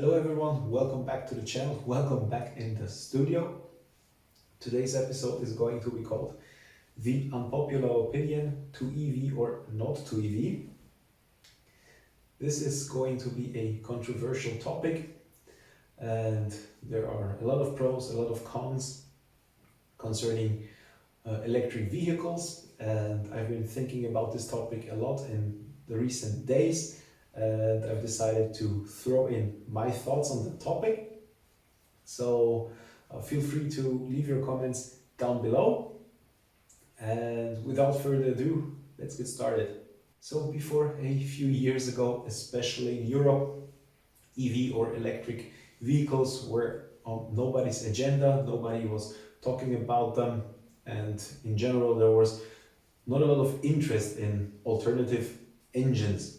Hello everyone, welcome back to the channel, welcome back in the studio. Today's episode is going to be called The Unpopular Opinion to EV or Not to EV. This is going to be a controversial topic and there are a lot of pros, a lot of cons concerning electric vehicles, and I've been thinking about this topic a lot in the recent days. And I've decided to throw in my thoughts on the topic. So feel free to leave your comments down below. And without further ado, let's get started. So before a few years ago, especially in Europe, EV or electric vehicles were on nobody's agenda. Nobody was talking about them. And in general, there was not a lot of interest in alternative engines.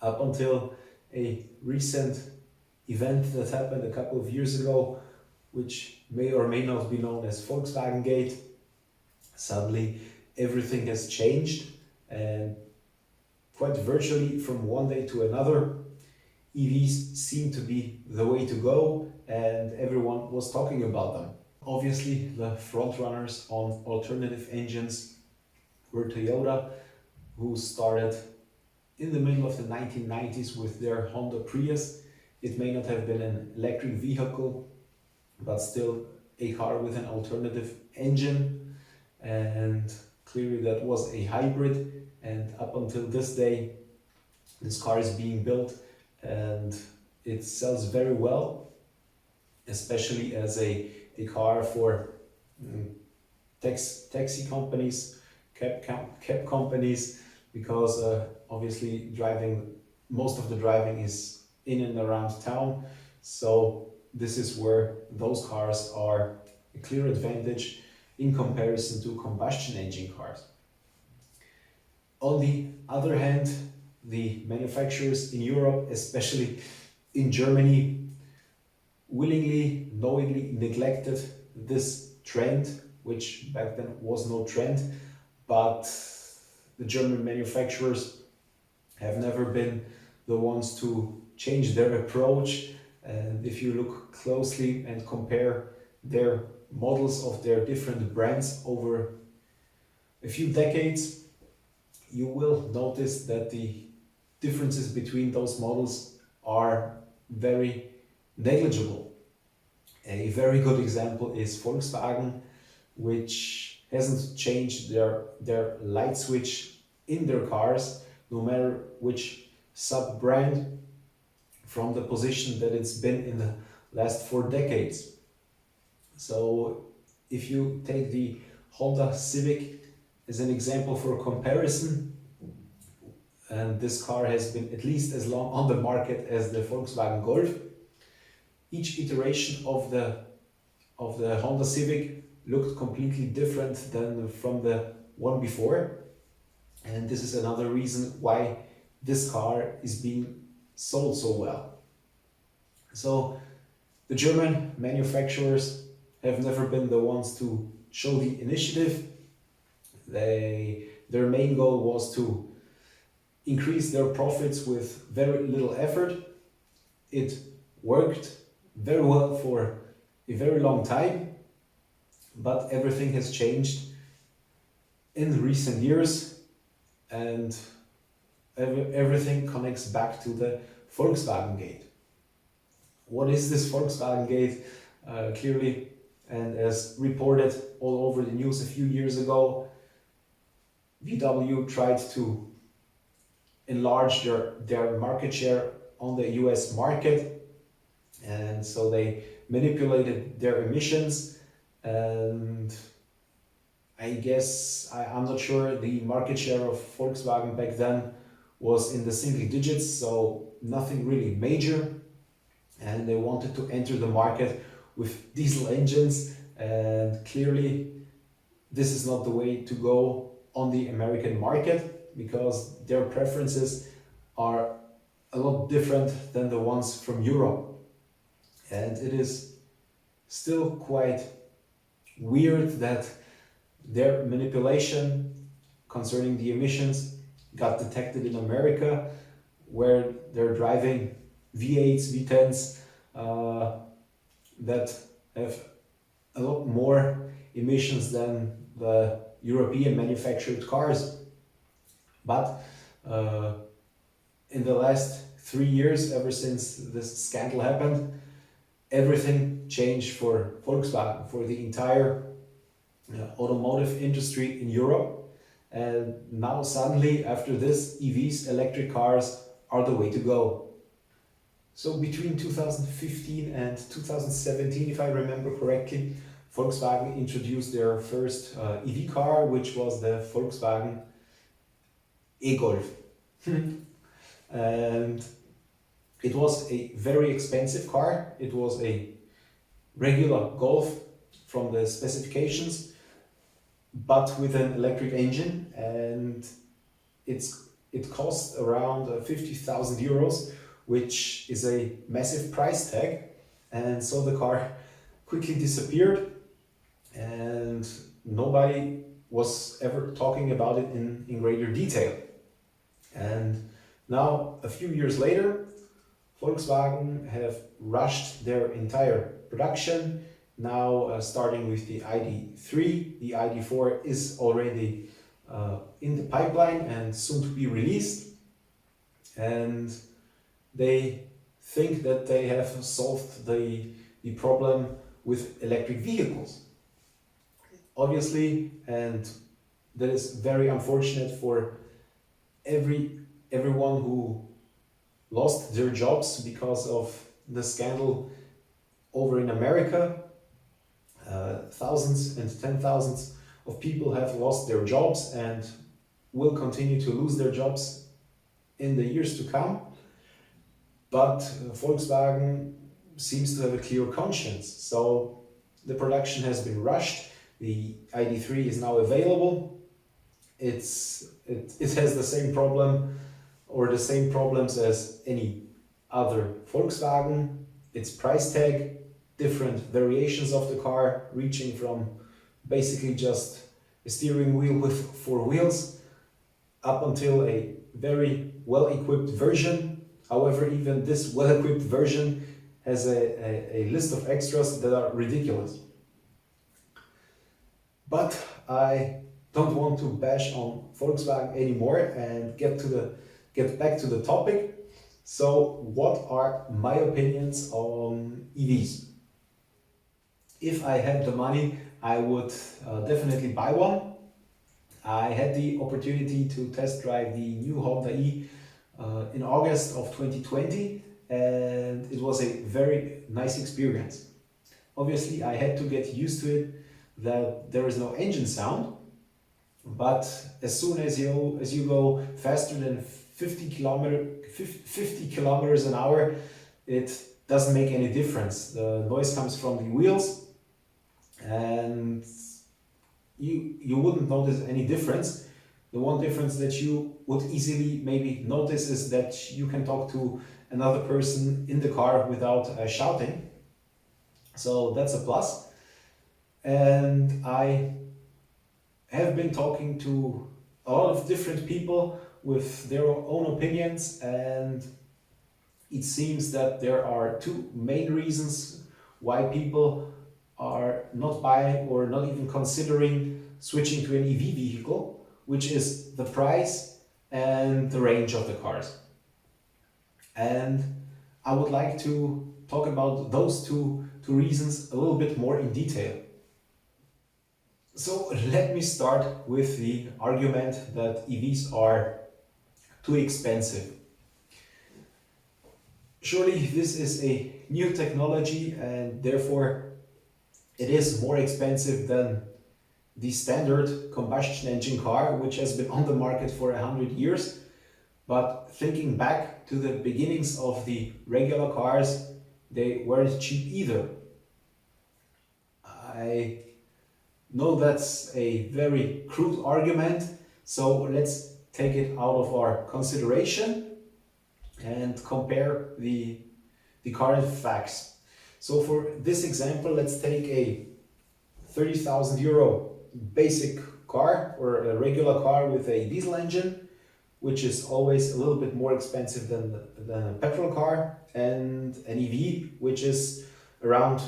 Up until a recent event that happened a couple of years ago, which may or may not be known as Volkswagen-Gate. Suddenly everything has changed, and quite virtually from one day to another, EVs seem to be the way to go, and everyone was talking about them. Obviously, the front runners on alternative engines were Toyota, who started in the middle of the 1990s with their Honda Prius. It may not have been an electric vehicle, but still a car with an alternative engine, and clearly that was a hybrid. And up until this day, this car is being built and it sells very well, especially as a car for taxi companies, cab companies, because obviously most of the driving is in and around town. So this is where those cars are a clear advantage in comparison to combustion engine cars. On the other hand, the manufacturers in Europe, especially in Germany, willingly, knowingly neglected this trend, which back then was no trend, but the German manufacturers have never been the ones to change their approach. And if you look closely and compare their models of their different brands over a few decades, you will notice that the differences between those models are very negligible. A very good example is Volkswagen, which hasn't changed their light switch in their cars, no matter which sub-brand, from the position that it's been in the last 4 decades. So if you take the Honda Civic as an example for comparison, and this car has been at least as long on the market as the Volkswagen Golf, each iteration of the Honda Civic looked completely different than from the one before. And this is another reason why this car is being sold so well. So the German manufacturers have never been the ones to show the initiative. Their main goal was to increase their profits with very little effort. It worked very well for a very long time, but everything has changed in recent years, and everything connects back to the Volkswagen-Gate. What is this Volkswagen-Gate? Clearly, and as reported all over the news a few years ago, VW tried to enlarge their market share on the US market, and so they manipulated their emissions. And I guess, I'm not sure, the market share of Volkswagen back then was in the single digits, so nothing really major. And they wanted to enter the market with diesel engines, and clearly this is not the way to go on the American market, because their preferences are a lot different than the ones from Europe. And it is still quite weird that their manipulation concerning the emissions got detected in America, where they're driving V8s, V10s that have a lot more emissions than the European manufactured cars. But in the last 3 years, ever since this scandal happened, everything changed for Volkswagen, for the entire automotive industry in Europe. And now suddenly, after this, EVs, electric cars, are the way to go. So between 2015 and 2017, if I remember correctly, Volkswagen introduced their first EV car, which was the Volkswagen e-Golf. And it was a very expensive car. It was a regular Golf from the specifications, but with an electric engine, and it cost around 50,000 euros, which is a massive price tag. And so the car quickly disappeared, and nobody was ever talking about it in greater detail. And now, a few years later, Volkswagen have rushed their entire production. Now, starting with the ID.3, the ID.4 is already in the pipeline and soon to be released. And they think that they have solved the problem with electric vehicles. Obviously, and that is very unfortunate for everyone who lost their jobs because of the scandal over in America. Thousands and 10,000s of people have lost their jobs and will continue to lose their jobs in the years to come. But Volkswagen seems to have a clear conscience. So the production has been rushed. The ID.3 is now available. It has the same problem or the same problems as any other Volkswagen. Its price tag, different variations of the car, reaching from basically just a steering wheel with 4 wheels up until a very well-equipped version. However, even this well-equipped version has a list of extras that are ridiculous. But I don't want to bash on Volkswagen anymore and get back to the topic. So what are my opinions on EVs? If I had the money, I would definitely buy one. I had the opportunity to test drive the new Honda E in August of 2020, and it was a very nice experience. Obviously, I had to get used to it, that there is no engine sound, but as soon as you go faster than 50 kilometers an hour, it doesn't make any difference. The noise comes from the wheels, and you wouldn't notice any difference. The one difference that you would easily maybe notice is that you can talk to another person in the car without shouting. So that's a plus. And I have been talking to a lot of different people with their own opinions, and it seems that there are 2 main reasons why people are not buying or not even considering switching to an EV vehicle, which is the price and the range of the cars. And I would like to talk about those two reasons a little bit more in detail. So let me start with the argument that EVs are too expensive. Surely this is a new technology, and therefore it is more expensive than the standard combustion engine car, which has been on the market for 100 years. But thinking back to the beginnings of the regular cars, they weren't cheap either. I know that's a very crude argument, so let's take it out of our consideration and compare the current facts. So for this example, let's take a 30,000 euro basic car or a regular car with a diesel engine, which is always a little bit more expensive than a petrol car, and an EV, which is around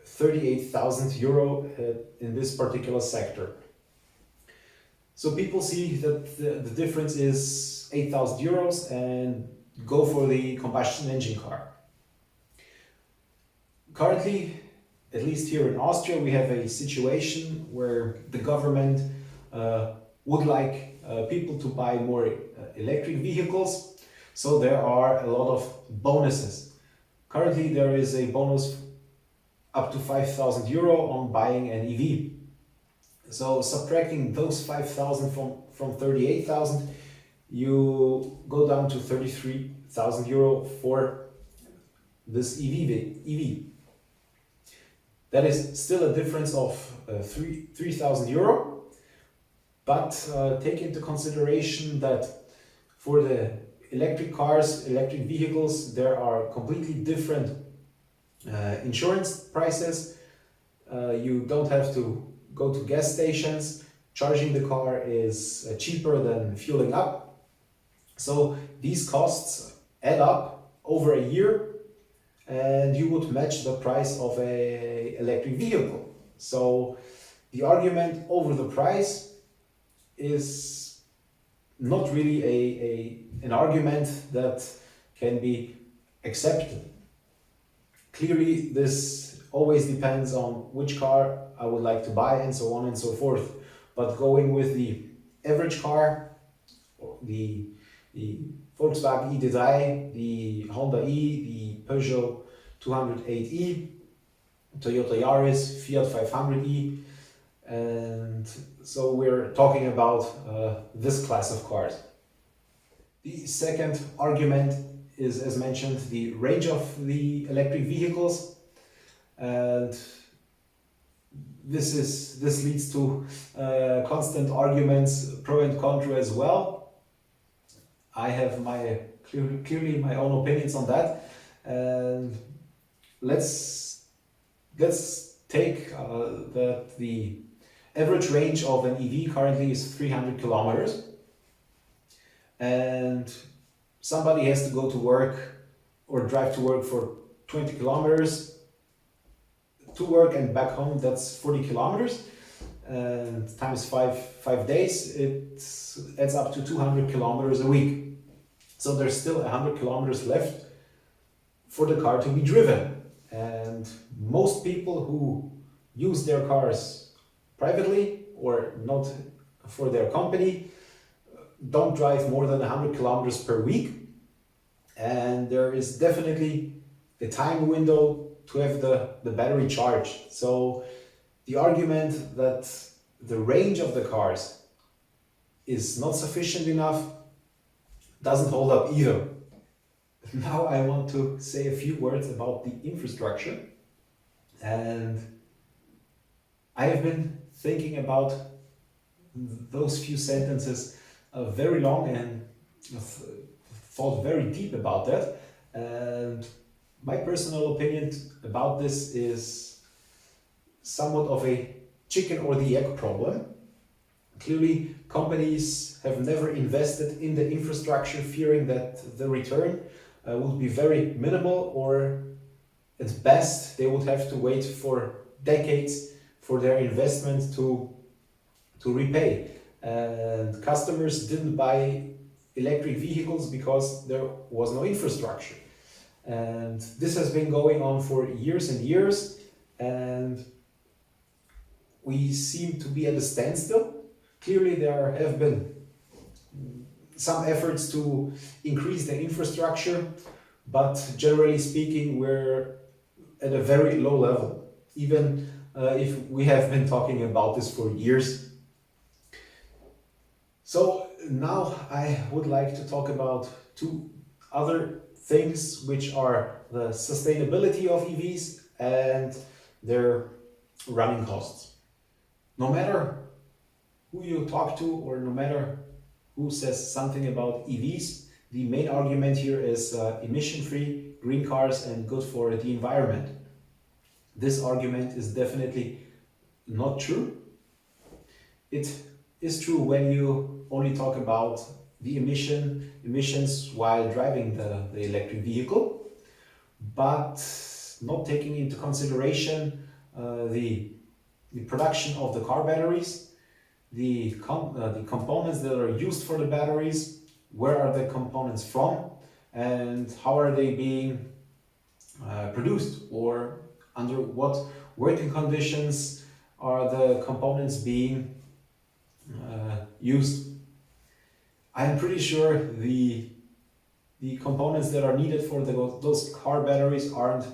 38,000 euro in this particular sector. So people see that the difference is 8,000 euros and go for the combustion engine car. Currently, at least here in Austria, we have a situation where the government would like people to buy more electric vehicles. So there are a lot of bonuses. Currently, there is a bonus up to 5,000 euro on buying an EV. So subtracting those 5,000 from 38,000, you go down to 33,000 euro for this EV. That is still a difference of 3,000 euro, but take into consideration that for the electric cars, electric vehicles, there are completely different insurance prices. You don't have to go to gas stations. Charging the car is cheaper than fueling up. So these costs add up over a year, and you would match the price of an electric vehicle. So the argument over the price is not really an argument that can be accepted. Clearly, this always depends on which car I would like to buy and so on and so forth. But going with the average car, the Volkswagen ID3, the Honda E, the Peugeot 208e, Toyota Yaris, Fiat 500e, and so we're talking about this class of cars. The second argument is, as mentioned, the range of the electric vehicles, and this leads to constant arguments, pro and contra as well. I have clearly my own opinions on that, and let's take that the average range of an EV currently is 300 kilometers, and somebody has to go to work or drive to work for 20 kilometers to work and back home. That's 40 kilometers, and times 5 days, it adds up to 200 kilometers a week. So there's still 100 kilometers left for the car to be driven. And most people who use their cars privately or not for their company don't drive more than 100 kilometers per week. And there is definitely a time window to have the battery charged. So the argument that the range of the cars is not sufficient enough doesn't hold up either. Now I want to say a few words about the infrastructure, and I have been thinking about those few sentences very long and thought very deep about that, and my personal opinion about this is somewhat of a chicken or the egg problem. Clearly, companies have never invested in the infrastructure, fearing that the return would be very minimal, or at best they would have to wait for decades for their investment to repay. And customers didn't buy electric vehicles because there was no infrastructure. And this has been going on for years and years, and we seem to be at a standstill. Clearly there have been some efforts to increase the infrastructure, but generally speaking we're at a very low level, even if we have been talking about this for years. So now I would like to talk about two other things, which are the sustainability of EVs and their running costs. No matter who you talk to, or no matter who says something about EVs, the main argument here is emission-free, green cars and good for the environment. This argument is definitely not true. It is true when you only talk about the emissions while driving the electric vehicle, but not taking into consideration the production of the car batteries, the components that are used for the batteries, where are the components from, and how are they being produced, or under what working conditions are the components being used. I am pretty sure the components that are needed for those car batteries aren't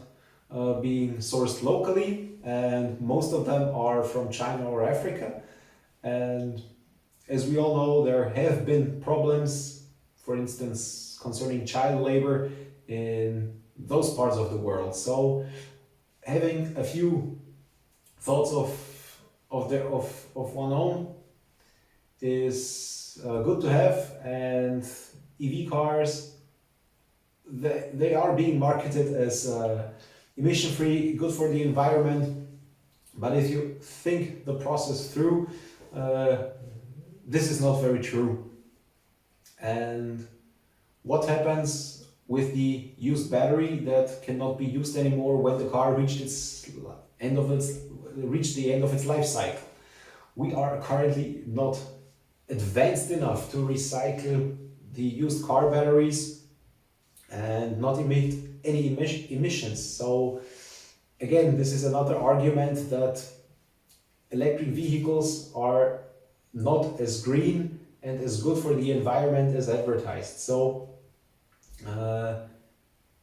being sourced locally, and most of them are from China or Africa. And as we all know, there have been problems, for instance, concerning child labor in those parts of the world. So having a few thoughts of one own is good to have, and EV cars, they are being marketed as emission-free, good for the environment. But if you think the process through, this is not very true. And what happens with the used battery that cannot be used anymore when the car reached the end of its life cycle? We are currently not advanced enough to recycle the used car batteries and not emit any emissions. So again, this is another argument that electric vehicles are not as green and as good for the environment as advertised. So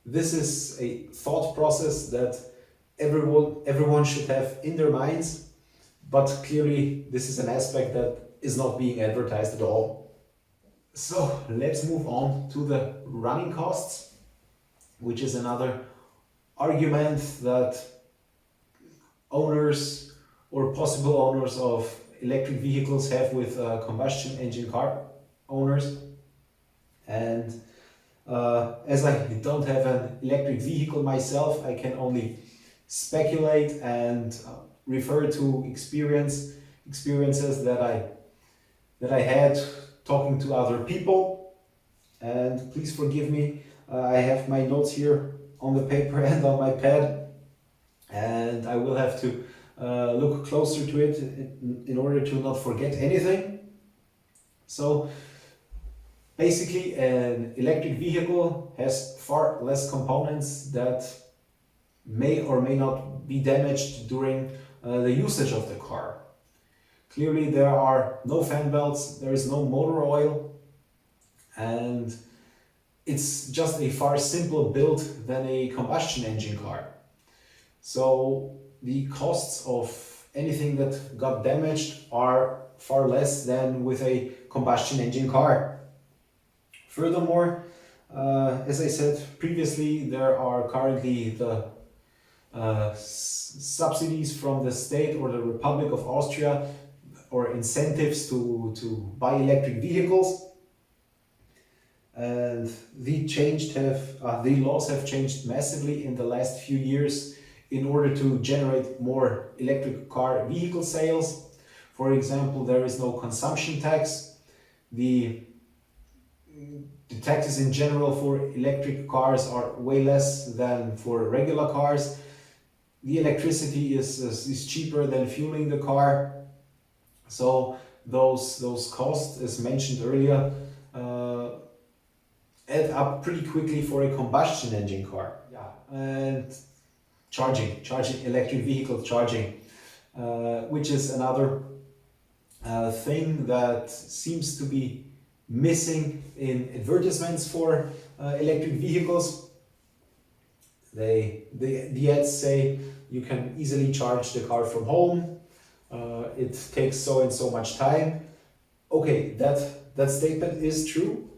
this is a thought process that everyone should have in their minds, but clearly this is an aspect that is not being advertised at all. So let's move on to the running costs, which is another argument that owners or possible owners of electric vehicles have with combustion engine car owners. And as I don't have an electric vehicle myself, I can only speculate and refer to experiences that I had talking to other people. And please forgive me, I have my notes here on the paper and on my pad, and I will have to look closer to it in order to not forget anything. So basically, an electric vehicle has far less components that may or may not be damaged during the usage of the car. Clearly, there are no fan belts, there is no motor oil, and it's just a far simpler build than a combustion engine car. So the costs of anything that got damaged are far less than with a combustion engine car. Furthermore, as I said previously, there are currently the subsidies from the state or the Republic of Austria, or incentives to buy electric vehicles. And the laws have changed massively in the last few years in order to generate more electric car vehicle sales. For example, there is no consumption tax. The taxes in general for electric cars are way less than for regular cars. The electricity is cheaper than fueling the car. So those costs, as mentioned earlier, add up pretty quickly for a combustion engine car. Yeah. And charging electric vehicle charging, which is another thing that seems to be missing in advertisements for electric vehicles. The ads say you can easily charge the car from home. It takes so and so much time. Okay, that statement is true,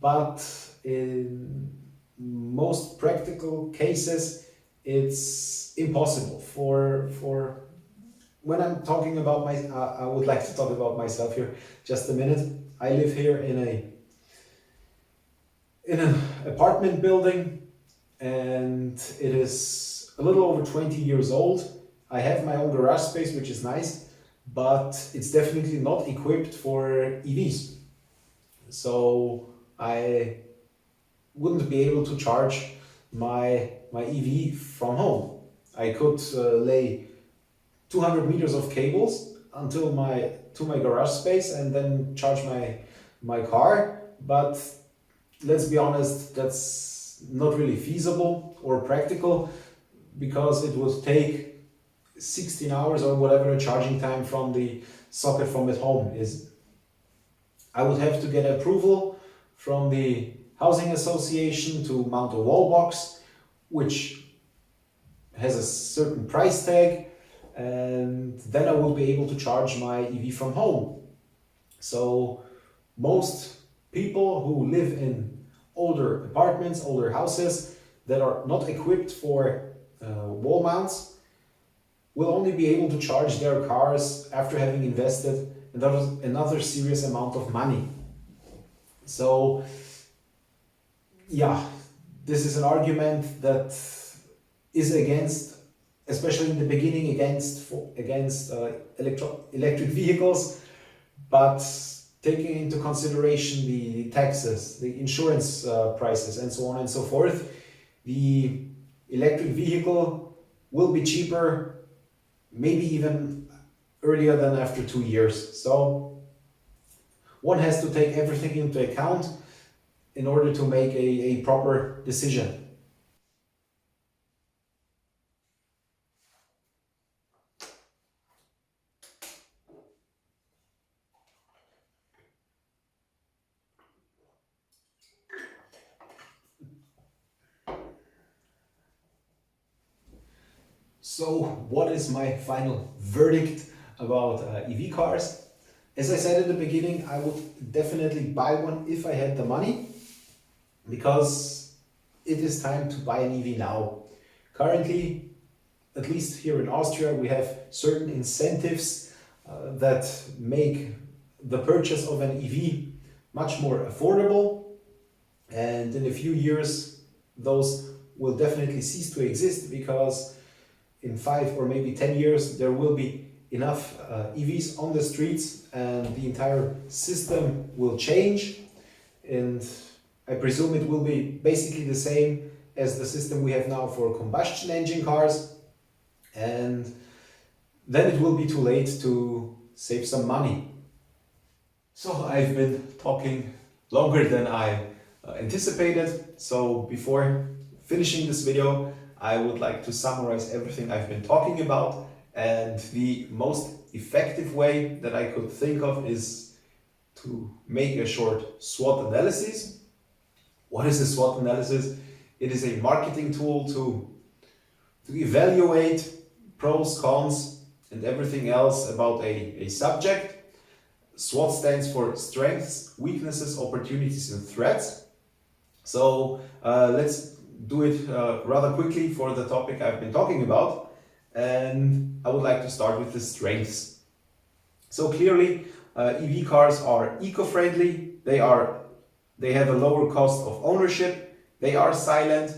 but in most practical cases, it's impossible. For when I'm talking about I would like to talk about myself here just a minute. I live here in an apartment building, and it is a little over 20 years old. I have my own garage space, which is nice, but it's definitely not equipped for EVs. So I wouldn't be able to charge my EV from home. I could lay 200 meters of cables until my garage space and then charge my car. But let's be honest, that's not really feasible or practical, because it would take 16 hours or whatever the charging time from the socket from at home is. I would have to get approval from the housing association to mount a wall box, which has a certain price tag, and then I will be able to charge my EV from home. So most people who live in older apartments, older houses that are not equipped for wall mounts will only be able to charge their cars after having invested another serious amount of money. So yeah, this is an argument that is against, especially in the beginning, against electric vehicles, but taking into consideration the taxes, the insurance prices, and so on and so forth, the electric vehicle will be cheaper, maybe even earlier than after 2 years. So one has to take everything into account in order to make a proper decision. So what is my final verdict about EV cars? As I said at the beginning, I would definitely buy one if I had the money, because it is time to buy an EV now. Currently, at least here in Austria, we have certain incentives that make the purchase of an EV much more affordable, and in a few years those will definitely cease to exist, because in 5 or maybe 10 years there will be enough EVs on the streets and the entire system will change, and I presume it will be basically the same as the system we have now for combustion engine cars, and then it will be too late to save some money. So I've been talking longer than I anticipated, so before finishing this video I would like to summarize everything I've been talking about, and the most effective way that I could think of is to make a short SWOT analysis. What is a SWOT analysis? It is a marketing tool to evaluate pros, cons, and everything else about a subject. SWOT stands for strengths, weaknesses, opportunities, and threats. So let's do it rather quickly for the topic I've been talking about. And I would like to start with the strengths. So clearly, EV cars are eco-friendly, they have a lower cost of ownership, they are silent,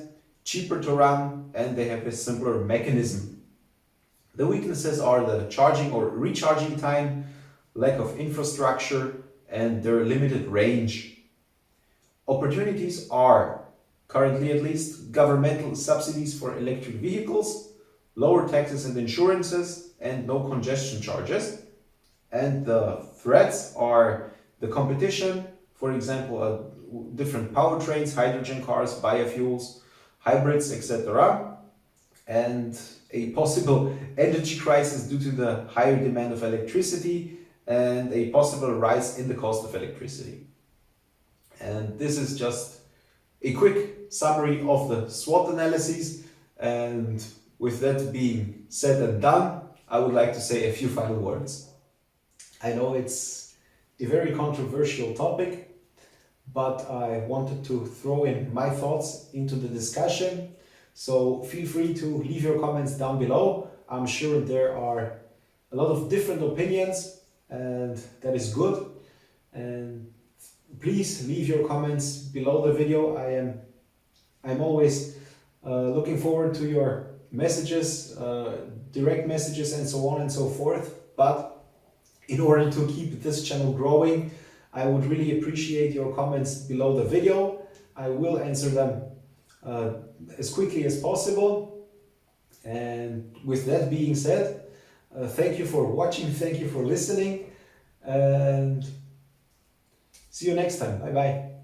cheaper to run, and they have a simpler mechanism. The weaknesses are the charging or recharging time, lack of infrastructure, and their limited range. Opportunities are, currently at least, governmental subsidies for electric vehicles, lower taxes and insurances, and no congestion charges. And the threats are the competition, for example, different powertrains, hydrogen cars, biofuels, hybrids, etc. And a possible energy crisis due to the higher demand of electricity and a possible rise in the cost of electricity. And this is just a quick summary of the SWOT analysis, and with that being said and done, I would like to say a few final words. I know it's a very controversial topic, but I wanted to throw in my thoughts into the discussion, so feel free to leave your comments down below. I'm sure there are a lot of different opinions, and that is good. And please leave your comments below the video. I'm always looking forward to your messages, direct messages, and so on and so forth. But in order to keep this channel growing, I would really appreciate your comments below the video. I will answer them as quickly as possible. And with that being said, thank you for watching, thank you for listening, and see you next time. Bye bye.